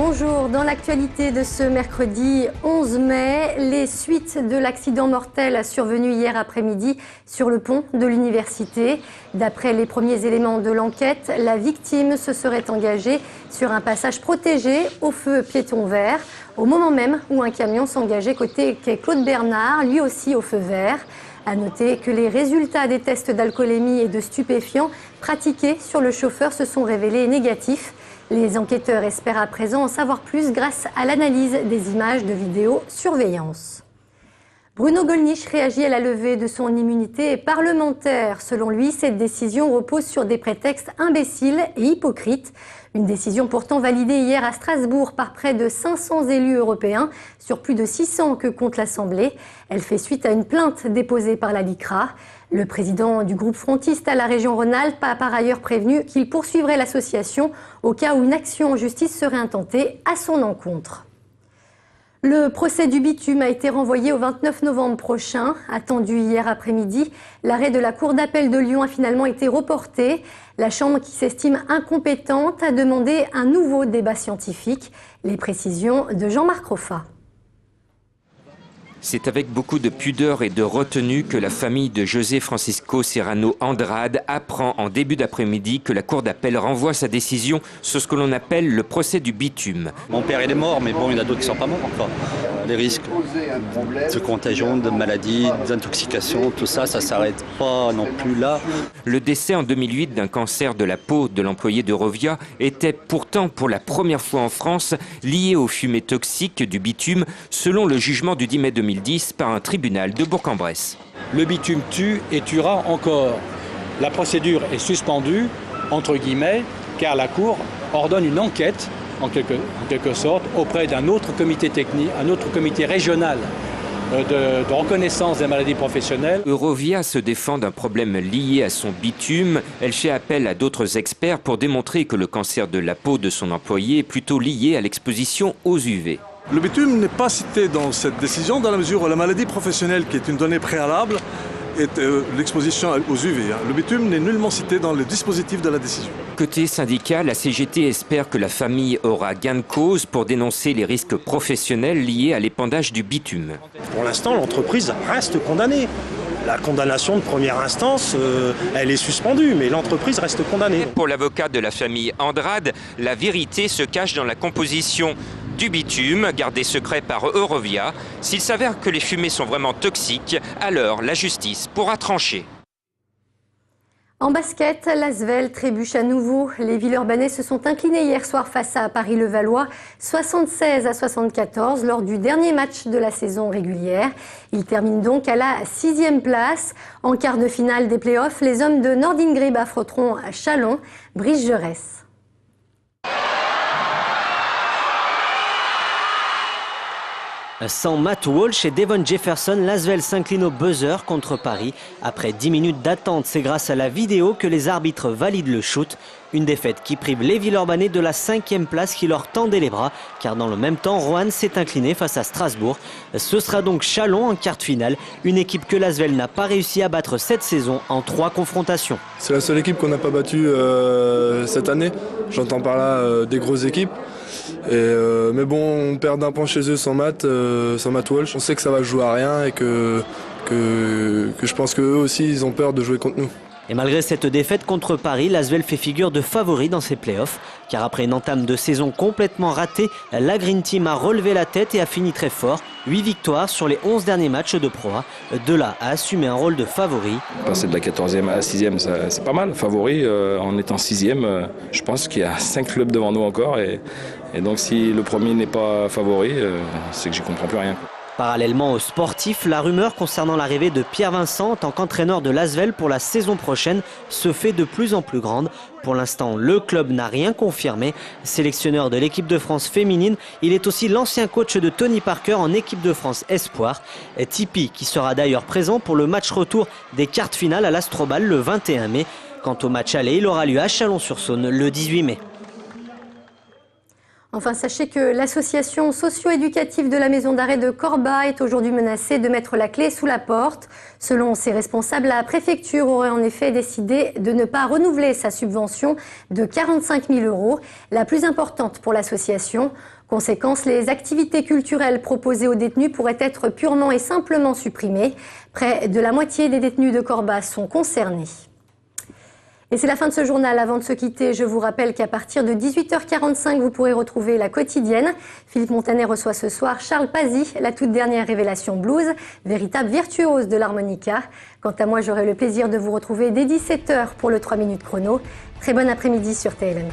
Bonjour, dans l'actualité de ce mercredi 11 mai, les suites de l'accident mortel survenu hier après-midi sur le pont de l'université. D'après les premiers éléments de l'enquête, la victime se serait engagée sur un passage protégé au feu piéton vert, au moment même où un camion s'engageait côté quai Claude Bernard, lui aussi au feu vert. À noter que les résultats des tests d'alcoolémie et de stupéfiants pratiqués sur le chauffeur se sont révélés négatifs. Les enquêteurs espèrent à présent en savoir plus grâce à l'analyse des images de vidéosurveillance. Bruno Gollnisch réagit à la levée de son immunité parlementaire. Selon lui, cette décision repose sur des prétextes imbéciles et hypocrites. Une décision pourtant validée hier à Strasbourg par près de 500 élus européens sur plus de 600 que compte l'Assemblée. Elle fait suite à une plainte déposée par la LICRA. Le président du groupe frontiste à la région Rhône-Alpes a par ailleurs prévenu qu'il poursuivrait l'association au cas où une action en justice serait intentée à son encontre. Le procès du bitume a été renvoyé au 29 novembre prochain. Attendu hier après-midi, l'arrêt de la Cour d'appel de Lyon a finalement été reporté. La Chambre, qui s'estime incompétente, a demandé un nouveau débat scientifique. Les précisions de Jean-Marc Roffa. C'est avec beaucoup de pudeur et de retenue que la famille de José Francisco Serrano Andrade apprend en début d'après-midi que la Cour d'appel renvoie sa décision sur ce que l'on appelle le procès du bitume. Mon père il est mort, mais bon, il y en a d'autres qui ne sont pas morts encore. Les risques de contagion, de maladies, d'intoxication, tout ça, ça ne s'arrête pas non plus là. Le décès en 2008 d'un cancer de la peau de l'employé d'Eurovia était pourtant pour la première fois en France lié aux fumées toxiques du bitume, selon le jugement du 10 mai 2010 par un tribunal de Bourg-en-Bresse. Le bitume tue et tuera encore. La procédure est suspendue, entre guillemets, car la Cour ordonne une enquête, en quelque sorte, auprès d'un autre comité technique, un autre comité régional de reconnaissance des maladies professionnelles. Eurovia se défend d'un problème lié à son bitume. Elle fait appel à d'autres experts pour démontrer que le cancer de la peau de son employé est plutôt lié à l'exposition aux UV. Le bitume n'est pas cité dans cette décision dans la mesure où la maladie professionnelle, qui est une donnée préalable, est l'exposition aux UV. Le bitume n'est nullement cité dans le dispositif de la décision. Côté syndicat, la CGT espère que la famille aura gain de cause pour dénoncer les risques professionnels liés à l'épandage du bitume. Pour l'instant, l'entreprise reste condamnée. La condamnation de première instance, elle est suspendue, mais l'entreprise reste condamnée. Pour l'avocat de la famille Andrade, la vérité se cache dans la composition du bitume, gardé secret par Eurovia. S'il s'avère que les fumées sont vraiment toxiques, alors la justice pourra trancher. En basket, l'Asvel trébuche à nouveau. Les Villeurbanais se sont inclinés hier soir face à Paris-Levallois, 76-74 lors du dernier match de la saison régulière. Ils terminent donc à la 6e place. En quart de finale des playoffs, les hommes de Nordingrib affronteront Chalon, Briche-Geresse. Sans Matt Walsh et Devon Jefferson, l'Asvel s'incline au buzzer contre Paris. Après 10 minutes d'attente, c'est grâce à la vidéo que les arbitres valident le shoot. Une défaite qui prive les Villeurbanais de la 5e place qui leur tendait les bras, car dans le même temps, Roanne s'est incliné face à Strasbourg. Ce sera donc Chalon en quart de finale, une équipe que l'Asvel n'a pas réussi à battre cette saison en 3 confrontations. C'est la seule équipe qu'on n'a pas battue cette année. J'entends par là des grosses équipes. Mais bon, on perd d'un point chez eux sans Matt Walsh. On sait que ça va jouer à rien et que je pense qu'eux aussi, ils ont peur de jouer contre nous. Et malgré cette défaite contre Paris, l'Asvel fait figure de favori dans ses playoffs. Car après une entame de saison complètement ratée, la Green Team a relevé la tête et a fini très fort. 8 victoires sur les 11 derniers matchs de Pro A. De là à assumer un rôle de favori. Passer de la 14e à la 6e, c'est pas mal. Favori, en étant 6e, je pense qu'il y a 5 clubs devant nous encore. Et donc si le premier n'est pas favori, c'est que j'y comprends plus rien. Parallèlement aux sportifs, la rumeur concernant l'arrivée de Pierre Vincent en tant qu'entraîneur de l'Asvel pour la saison prochaine se fait de plus en plus grande. Pour l'instant, le club n'a rien confirmé. Sélectionneur de l'équipe de France féminine, il est aussi l'ancien coach de Tony Parker en équipe de France Espoir. Tipeee qui sera d'ailleurs présent pour le match retour des quarts de finale à l'Astrobal le 21 mai. Quant au match aller, il aura lieu à Chalon-sur-Saône le 18 mai. Enfin, sachez que l'association socio-éducative de la maison d'arrêt de Corba est aujourd'hui menacée de mettre la clé sous la porte. Selon ses responsables, la préfecture aurait en effet décidé de ne pas renouveler sa subvention de 45 000 €, la plus importante pour l'association. Conséquence, les activités culturelles proposées aux détenus pourraient être purement et simplement supprimées. Près de la moitié des détenus de Corba sont concernés. Et c'est la fin de ce journal. Avant de se quitter, je vous rappelle qu'à partir de 18h45, vous pourrez retrouver La Quotidienne. Philippe Montanet reçoit ce soir Charles Pazzi, la toute dernière révélation blues, véritable virtuose de l'harmonica. Quant à moi, j'aurai le plaisir de vous retrouver dès 17h pour le 3 minutes chrono. Très bon après-midi sur TLM.